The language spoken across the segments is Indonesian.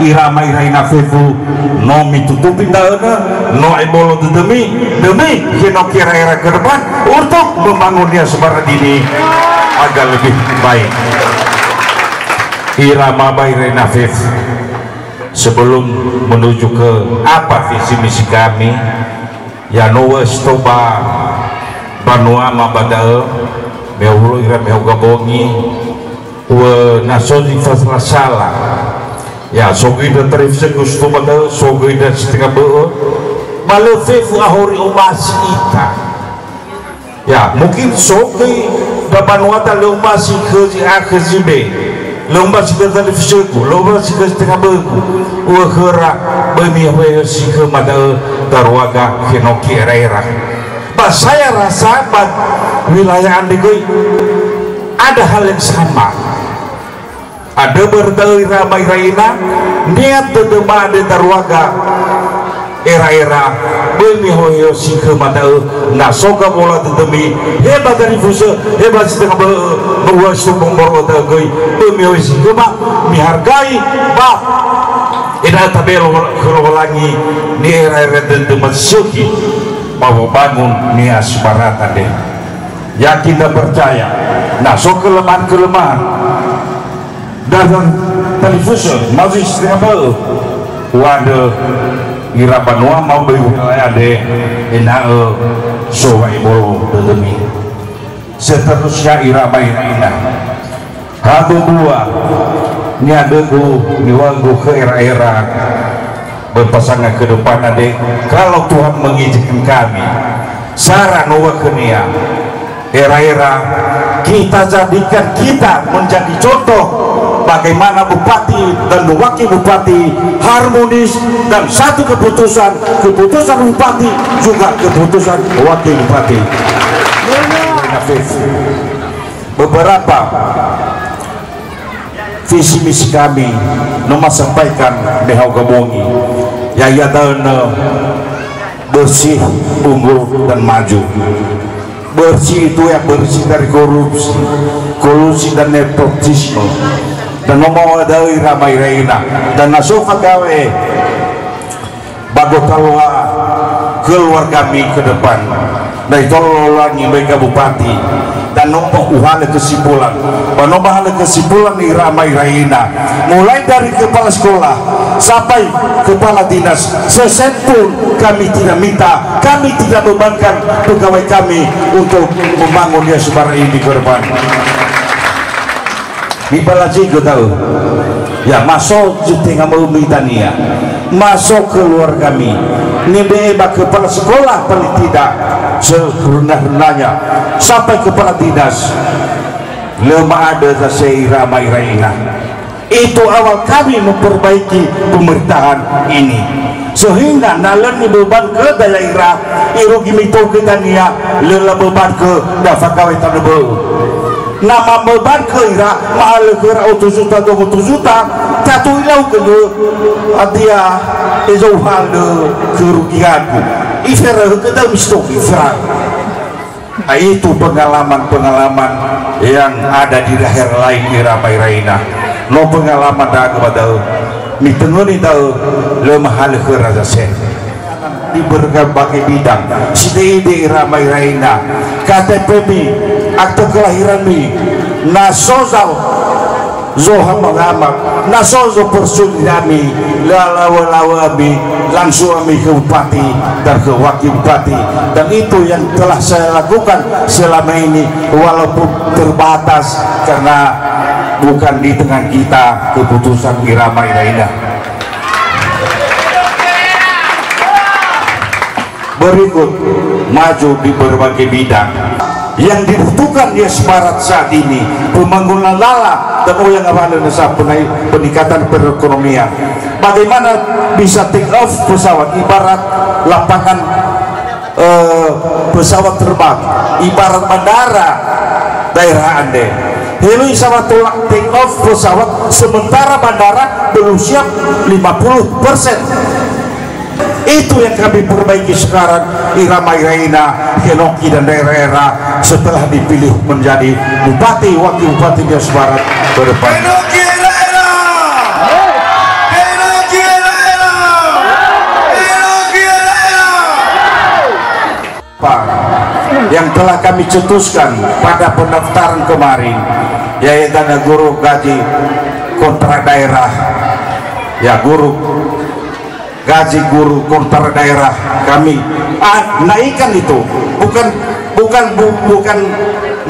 irama iraina fefu no mitutupi dauna no ebolo demi kino kira-kira ke depan untuk membangunnya Semarang ini agar lebih baik. Irama iraina fefu sebelum menuju ke apa visi misi kami ya nuwes toba banua mabada mehulu irama gabongi wa nasoni fasla salah ya sogi dan tarif segustu pada sogi dan setengah beo malefefu ahori umasi ita ya mungkin sogi dapat wata leumasi kerji akhirzibe leumasi dan tarif segu leumasi ke setengah beo wahera bemiahwe si ke mada darwaga kenoki era saya rasa wilayah andegoi ada hal yang sama, ada berdali ramai raina niat dedema de darwaga era bemihoyo singke mata nasoka bola dedemi hebat dari fuso hebat setengah bahwa sumbong borgo tegoi bemihoyo singke mak mihargai bah ina tabelo kerolangi ni era dedema suki mau bangun ni asbarata deh yakin dan percaya nasok kelemahan dan televisi masih setengah waduh ira banua mau beli wilayah de enal sowa ibolo demi seterusnya ira ina hadu dua ni adegu ni wangu ke era berpasangan ke depan ade kalau Tuhan mengizinkan kami saran wakenia era kita jadikan kita menjadi contoh bagaimana bupati dan wakil bupati harmonis dan satu keputusan bupati juga keputusan wakil bupati. Beberapa visi misi kami nomor sampaikan Dehau Gabongi yaitu bersih, unggul dan maju. Bersih itu yang bersih dari korupsi, kolusi dan nepotisme dan memadai ramai raina dan nasuka gawe bagotalwa keluar kami ke depan dari tololangi mereka bupati dan nombok uhala kesimpulan di ramai raina mulai dari kepala sekolah sampai kepala dinas sesen pun kami tidak minta, kami tidak bebankan pegawai kami untuk membangunnya Semarang ini ke depan. Di balaji gue tahu ya masuk jutinga mau mitania masuk keluar kami ini beba kepala sekolah paling tidak serendah-rendahnya sampai kepala dinas lemah ada saya ramai raina itu awal kami memperbaiki pemerintahan ini sehingga nalan beban ke daerah irugi mito kita nia lela beban ke dapat kawai tanebo nama beban ke ira mahal ke auto juta 20 juta satu ilau ke dia jauhan kerugianku ifera ke dalam stok ifra itu pengalaman yang ada di daerah lain di ramai raina no pengalaman dah kepada ni tengoni tahu lemah hal ke raja sen di berbagai bidang sidi ramai raina KTP mi akte kelahiran mi nasozal zoha mengamak nasozo persulidami lalawa mi langsung mi ke bupati dan ke wakil bupati dan itu yang telah saya lakukan selama ini walaupun terbatas karena bukan di tengah kita keputusan irama iraina. Berikut maju di berbagai bidang yang dibutuhkan di Semarang saat ini pembangunan lala dan yang awalnya peningkatan perekonomian bagaimana bisa take off pesawat ibarat lapangan pesawat terbang ibarat bandara daerah Ande Helu sama tolak take off pesawat sementara bandara belum siap 50%. Itu yang kami perbaiki sekarang irama iraina Henoki dan daerah-daerah setelah dipilih menjadi bupati wakil bupati di Semarang ke depan. telah kami cetuskan pada pendaftaran kemarin, yaitu ada guru gaji kontrak daerah, ya guru gaji guru kontrak daerah kami naikkan itu, bukan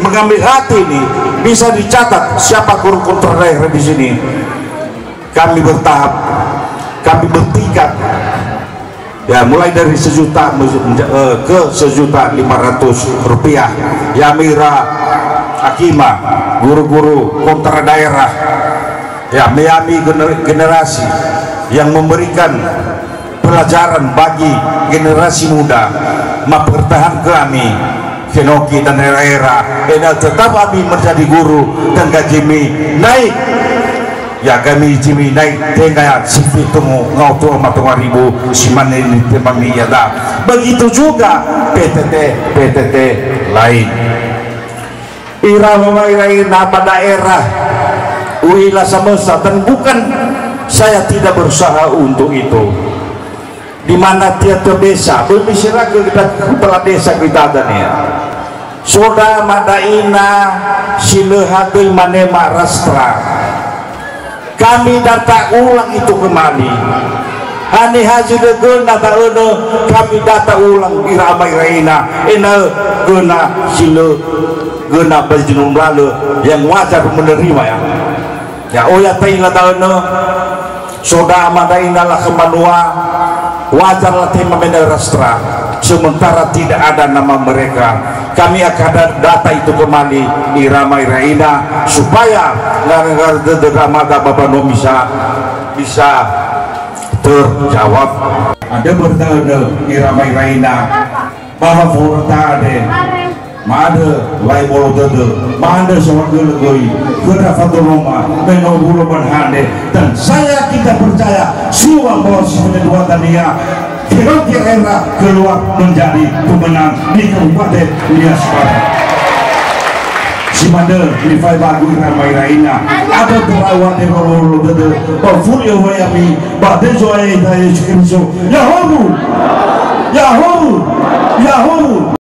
mengambil hati ini, bisa dicatat siapa guru kontrak daerah di sini. Kami bertahap, kami bertingkat, ya mulai dari 1 juta ke 1.500.000 rupiah. Ya Mira Hakima, guru-guru kontrak daerah, ya Miami generasi yang memberikan pelajaran bagi generasi muda, mempertahankan kami Kenoki dan daerah, tetap kami menjadi guru dan gaji kami naik. Ya kami jimi naik tengah sipi tunggu ngau tua matungah ribu siman ini temami ya dah. Begitu juga PTT lain. Irama nama daerah Uila semesta, dan bukan saya tidak berusaha untuk itu. Di mana tiap desa berbicara ke kepala desa kita ada nih. Soda Madaina Silehagel Manema Rastra. Kami data ulang itu kembali. Hani haji degel nata eno kami data ulang iramai raina ena gena sile gena berjenum lalu yang wajar menerima ya. Ya oya taina ta eno soda madaina lah kemanua wajar lah tema mena rastra. Sementara tidak ada nama mereka, kami akan data itu kembali di Ramai Raina supaya Ramada Bapak No bisa terjawab. Ada bertanya di Ramai Raina bahwa Furta ada Mada lai bolo dede, mada seorang gelegoi, kena faturoma, menobuluman hande, dan saya kita percaya semua bahwa sebenarnya dua tania kira-kira keluar menjadi pemenang di Kabupaten Nias Barat. Si Mada di Bagu Ramai Raina ada terawat di bolo dede, Fulio Wayami, Badezo Ayah Yahoo, Yahoo, Yahoo.